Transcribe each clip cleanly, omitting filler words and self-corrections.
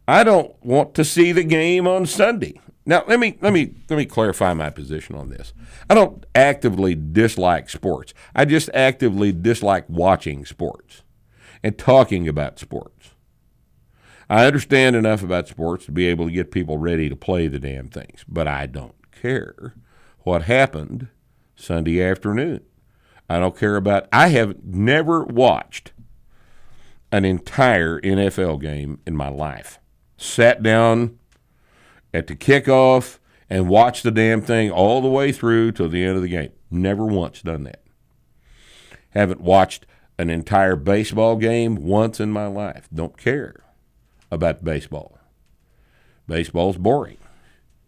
I don't want to see the game on Sunday. Now, let me clarify my position on this. I don't actively dislike sports. I just actively dislike watching sports and talking about sports. I understand enough about sports to be able to get people ready to play the damn things, but I don't care what happened Sunday afternoon. I don't care about. I have never watched an entire NFL game in my life. Sat down at the kickoff and watched the damn thing all the way through till the end of the game. Never once done that. Haven't watched an entire baseball game once in my life. Don't care about baseball. Baseball's boring.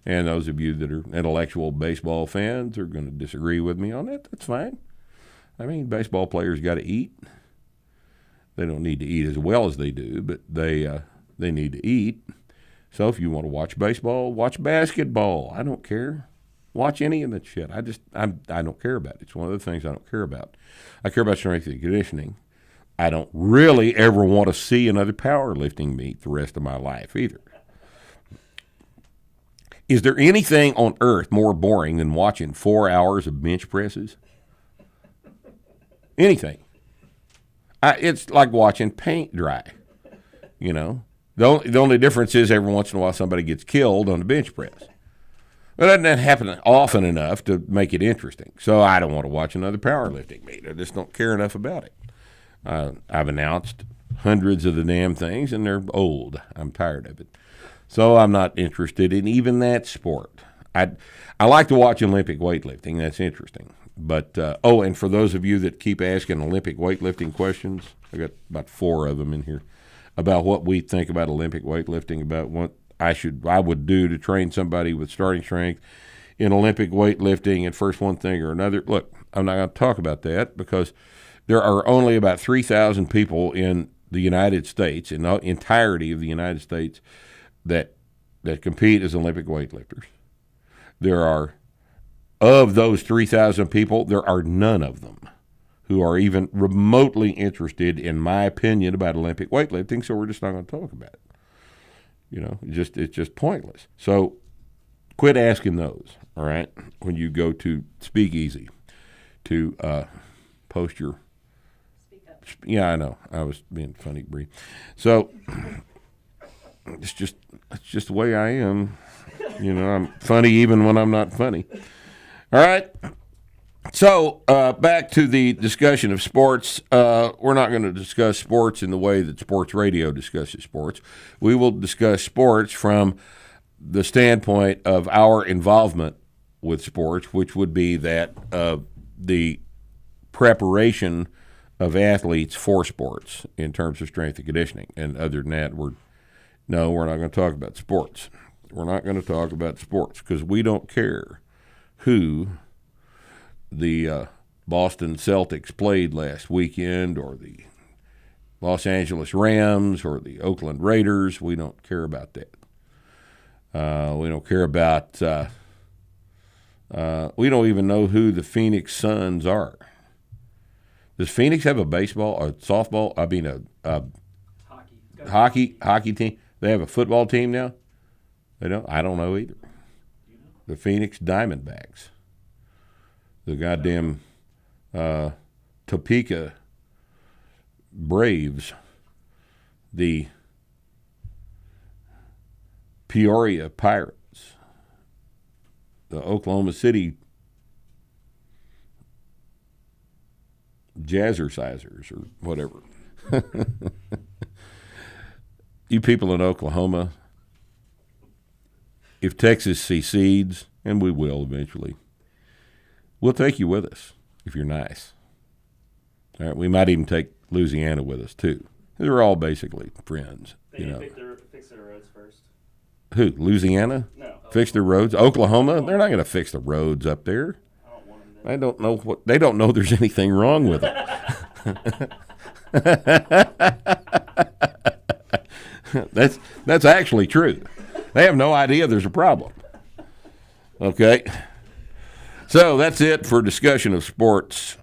And those of you that are intellectual baseball fans are going to disagree with me on that. That's fine. I mean, baseball players got to eat. They don't need to eat as well as they do, but they need to eat. So if you want to watch baseball, watch basketball. I don't care. Watch any of that shit. I don't care about it. It's one of the things I don't care about. I care about strength and conditioning. I don't really ever want to see another powerlifting meet the rest of my life either. Is there anything on earth more boring than watching 4 hours of bench presses? Anything. It's like watching paint dry, you know. The only difference is every once in a while somebody gets killed on the bench press. But that doesn't happen often enough to make it interesting. So I don't want to watch another powerlifting meet. I just don't care enough about it. I've announced hundreds of the damn things, and they're old. I'm tired of it. So I'm not interested in even that sport. I like to watch Olympic weightlifting. That's interesting. But, and for those of you that keep asking Olympic weightlifting questions, I got about 4 of them in here, about what we think about Olympic weightlifting, about what I would do to train somebody with starting strength in Olympic weightlifting and first one thing or another. Look, I'm not going to talk about that because there are only about 3,000 people in the United States, in the entirety of the United States, that compete as Olympic weightlifters. Of those 3,000 people, there are none of them who are even remotely interested, in my opinion, about Olympic weightlifting, so we're just not going to talk about it. You know, it's just pointless. So quit asking those, all right, when you go to Speakeasy to post your – Speak up. Yeah, I know. I was being funny, Bree. So it's just the way I am. You know, I'm funny even when I'm not funny. All right. So back to the discussion of sports. We're not going to discuss sports in the way that sports radio discusses sports. We will discuss sports from the standpoint of our involvement with sports, which would be that of the preparation of athletes for sports in terms of strength and conditioning. And other than that, we're not going to talk about sports. We're not going to talk about sports because we don't care who the Boston Celtics played last weekend, or the Los Angeles Rams, or the Oakland Raiders. We don't care about that. We don't care about we don't even know who the Phoenix Suns are. Does Phoenix have a baseball, a softball? I mean, a hockey team? They have a football team now? They don't? I don't know either. The Phoenix Diamondbacks. The goddamn Topeka Braves. The Peoria Pirates. The Oklahoma City Jazzercisers, or whatever. You people in Oklahoma, if Texas secedes, and we will eventually, we'll take you with us if you're nice. All right, we might even take Louisiana with us too. They're all basically friends. They need to fix their roads first. Who? Louisiana? No. Fix their roads? Oklahoma? They're not going to fix the roads up there. I don't want them to. They don't know they don't know there's anything wrong with them. That's actually true. They have no idea there's a problem. Okay? So that's it for discussion of sports.